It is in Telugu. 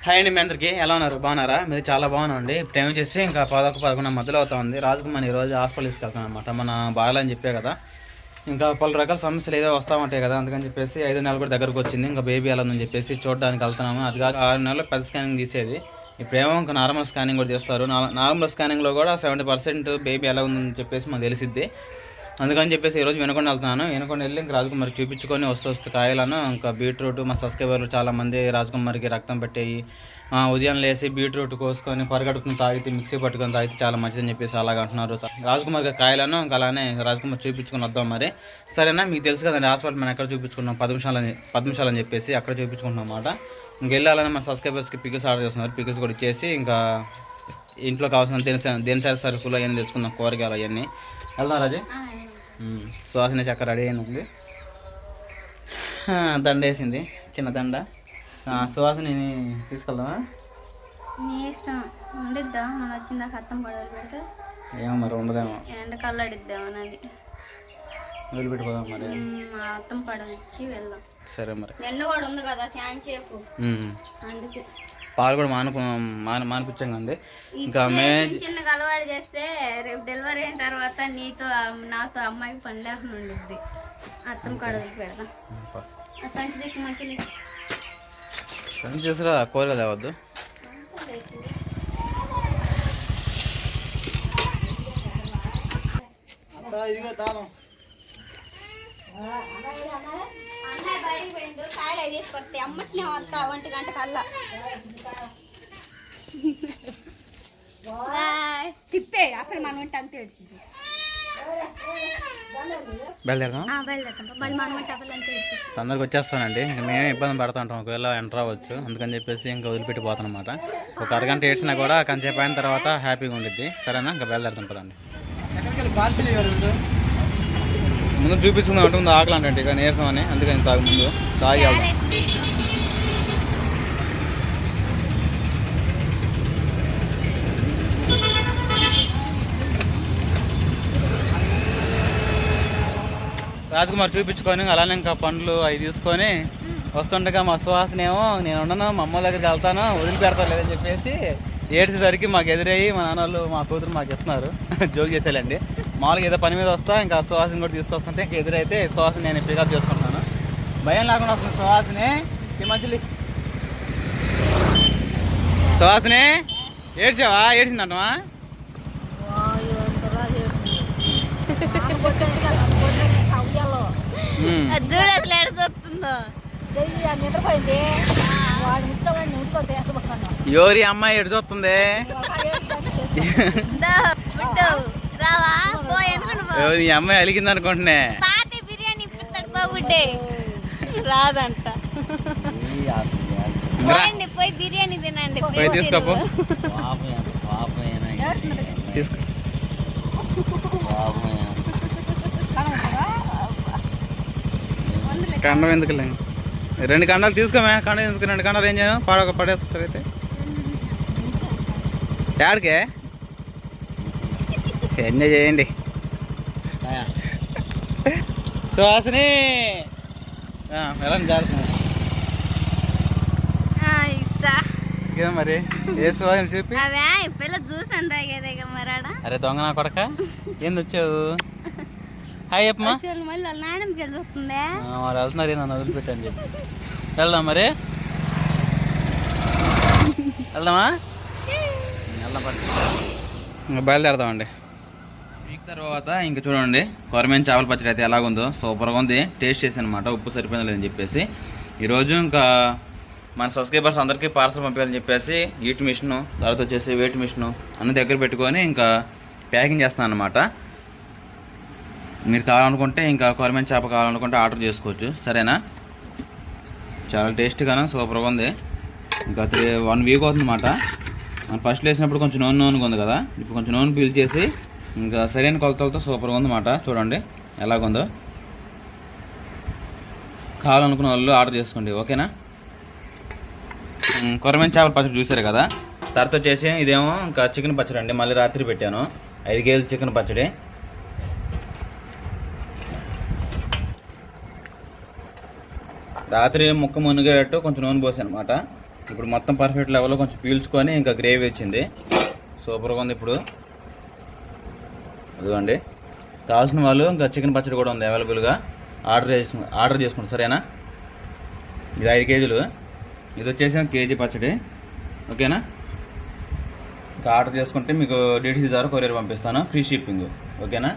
హాయ్ అండి, మీ అందరికీ ఎలా ఉన్నారు? బాగున్నారా? మీరు చాలా బాగున్నాండి. ఇప్పుడు ఏం చేసి ఇంకా 11 మధ్యలో అవుతా ఉంది. రాజకుమార్ ఈరోజు హాస్పిటల్ తీసుకెళ్తాను అనమాట. మన బాగాలని చెప్పే కదా, ఇంకా పలు రకాల సమస్యలు ఏదో వస్తూ ఉంటాయి కదా, అందుకని చెప్పేసి 5 నెలలు కూడా దగ్గరకు వచ్చింది. ఇంకా బేబీ ఎలా ఉందని చెప్పేసి చూడడానికి వెళ్తున్నాము. అది కాక 6 నెలలు పెద్ద స్కానింగ్ తీసేది, ఇప్పుడేమో ఇంకా నార్మల్ స్కానింగ్ కూడా చేస్తారు. నార్మల్ స్కానింగ్లో కూడా 70% బేబీ ఎలా ఉందని చెప్పేసి మాకు తెలిసిద్ది. అందుకని చెప్పేసి ఈరోజు వినకొండ వెళ్తున్నాను. వినకొండ వెళ్ళి ఇంకా రాజకుమారికి చూపించుకొని వస్తూ కాయలను ఇంకా బీట్రూట్, మా సబ్స్క్రైబర్లు చాలామంది రాజకుమారికి రక్తం పెట్టేయి ఉదయం లేసి బీట్రూట్ కోసుకొని పరిగడుకుని తాగితే, మిక్సీ పట్టుకొని తాగితే చాలా మంచిదని చెప్పేసి అలాగ అంటున్నారు. రాజకుమారికి కాయలను ఇంకా అలానే రాజకుమార్ చూపించుకొని వద్దాం మరి. సరేనా? మీకు తెలుసు కదండి, హాస్పిటల్ మనం ఎక్కడ చూపించుకున్నాం, 10 నిమిషాలు అని చెప్పేసి అక్కడ చూపించుకుంటున్నాం అన్నమాట. ఇంక వెళ్ళాలని మా సబ్స్క్రైబర్స్కి పికిల్స్ ఆర్డర్ చేస్తున్నారు. పికిల్స్ కూడా ఇచ్చేసి ఇంకా ఇంట్లో కావాల్సిన దినసరి సరుకులు అవన్నీ తెచ్చుకున్నాం, కూరగాయలు అవన్నీ. వెళ్దాం రాజు. సువాసన చక్క రెడీ అయినండి, దండ వేసింది, చిన్న దండ. సువాసన తీసుకెళ్దామా? ఏమో మరి, ఉండదేమో, వదిలిపెట్టుకోదాం మరి. సరే మరి. పాలు కూడా మానిపించాం కండి. ఇంకా చిన్న అలవాటు చేస్తే రేపు డెలివరీ అయిన తర్వాత నాతో అమ్మాయికి పని లేకుండా ఉండిద్ది. అత్తం కడవకి పెడదాం. సంచి చేసుకురా, కూరగా తేవద్దు. తిప్పే అక్కడ మనం అంతే వచ్చింది. తొందరగా వచ్చేస్తానండి. ఇంకా మేమే ఇబ్బంది పడుతూ ఉంటాం, ఒకవేళ ఎంటర్ అవ్వచ్చు. అందుకని చెప్పేసి ఇంకా వదిలిపెట్టిపోతాను అనమాట. ఒక అరగంట ఏడ్చినా కూడా కొంచెంసేపు అయిన తర్వాత హ్యాపీగా ఉండిద్ది. సరేనా? ఇంకా బయలుదేరుతాం పదండి. ముందు చూపించుకుందాం ఉంటుంది, ఆకలి అంటే ఇక నీరసం అని, అందుకని తాగు ముందు తాగి వెళ్దాం. రాజకుమార్ చూపించుకొని అలానే ఇంకా పండ్లు అవి తీసుకొని వస్తుండగా మా సువాసనేమో నేను ఉండను, మా అమ్మ దగ్గరికి వెళ్తాను, వదిలిపెడతాను లేదని చెప్పేసి ఏడ్చేసరికి మాకు ఎదురయ్యి మా నాన్నలు మా కూతురు మాకు ఇస్తున్నారు. జోక్ చేసేయాలండి. మామూలుగా ఏదో పని మీద వస్తా, ఇంకా సువాసన కూడా తీసుకొస్తుంటే ఇంకా ఎదురైతే సువాసన నేను పికప్ చేసుకుంటున్నాను. భయం లేకుండా వస్తుంది సువాసనే. ఈ మధ్యలో సువాసనే ఏడ్చావా? ఏడ్చిందంటవా? ఎవరి అమ్మాయి ఎడు చూస్తుంది? ఈ అమ్మాయి అలిగింది అనుకుంటున్నా. రాదంట. పోయి బిర్యానీ తినండి, పోయి తీసుకోపో. తీసుకో. కండం ఎందుకులే, 2 కండాలు తీసుకోమే. కండం ఎందుకు? 2 కండాలు ఏం చేయను, పడేసుకుంటారు అయితే. యాడికే ఎంజాయ్ చేయండి. సుహాసిని ఎలా జాగ్రత్త మరి. ఏ సుహాసిని చూపి. అరే దొంగ నా కొడక, ఏంది వచ్చావు? హాయ్ చెప్పమ్మా. మరి వెళ్తున్నారు, నన్ను వదిలిపెట్టాను చెప్పి. వెళ్దాం మరి, వెళ్దామా? వెళ్దాం పడి ఇంకా బయలుదేరదామండి. తర్వాత ఇంకా చూడండి, కొరమేను చేపల పచ్చడి అయితే ఎలాగుందో, సూపర్గా ఉంది. టేస్ట్ చేసి అనమాట, ఉప్పు సరిపోయింది లేదని చెప్పేసి. ఈరోజు ఇంకా మన సబ్స్క్రైబర్స్ అందరికీ పార్సల్ పంపించాలని చెప్పేసి హీట్ మిషను, తర్వాత వచ్చేసి వెయిట్ మిషను అన్ని దగ్గర పెట్టుకొని ఇంకా ప్యాకింగ్ చేస్తాను అనమాట. మీరు కావాలనుకుంటే ఇంకా కొరమేను చేప కావాలనుకుంటే ఆర్డర్ చేసుకోవచ్చు. సరేనా? చాలా టేస్ట్గాను సూపర్గా ఉంది. ఇంకా 1 వీక్ అవుతుంది అన్నమాట. మనం ఫస్ట్ వేసినప్పుడు కొంచెం నూనెగా ఉంది కదా, ఇప్పుడు కొంచెం నూనె పీల్ చేసి ఇంకా సరైన కొలతలతో సూపర్గా ఉందన్నమాట. చూడండి ఎలాగుందో. కావాలనుకున్న వాళ్ళు ఆర్డర్ చేసుకోండి, ఓకేనా? కొరమేను చేపల పచ్చడి చూసారు కదా. తర్వాత వచ్చేసి ఇదేమో ఇంకా చికెన్ పచ్చడి అండి. మళ్ళీ రాత్రి పెట్టాను 5 కేజీలు చికెన్ పచ్చడి. రాత్రి ముక్క మునిగేటట్టు కొంచెం నూనె పోసాను అనమాట. ఇప్పుడు మొత్తం పర్ఫెక్ట్ లెవెల్లో కొంచెం పీల్చుకొని ఇంకా గ్రేవీ వచ్చింది. సూపర్గా ఉంది. ఇప్పుడు అదిగోండి, కావాల్సిన వాళ్ళు ఇంకా చికెన్ పచ్చడి కూడా ఉంది అవైలబుల్గా. ఆర్డర్ చేసుకోండి, సరేనా? ఇది 5 కేజీలు. ఇది వచ్చేసి 1 కేజీ పచ్చడి, ఓకేనా? ఇంకా ఆర్డర్ చేసుకుంటే మీకు DTC ద్వారా కొరియర్ పంపిస్తాను, ఫ్రీ షిప్పింగ్, ఓకేనా?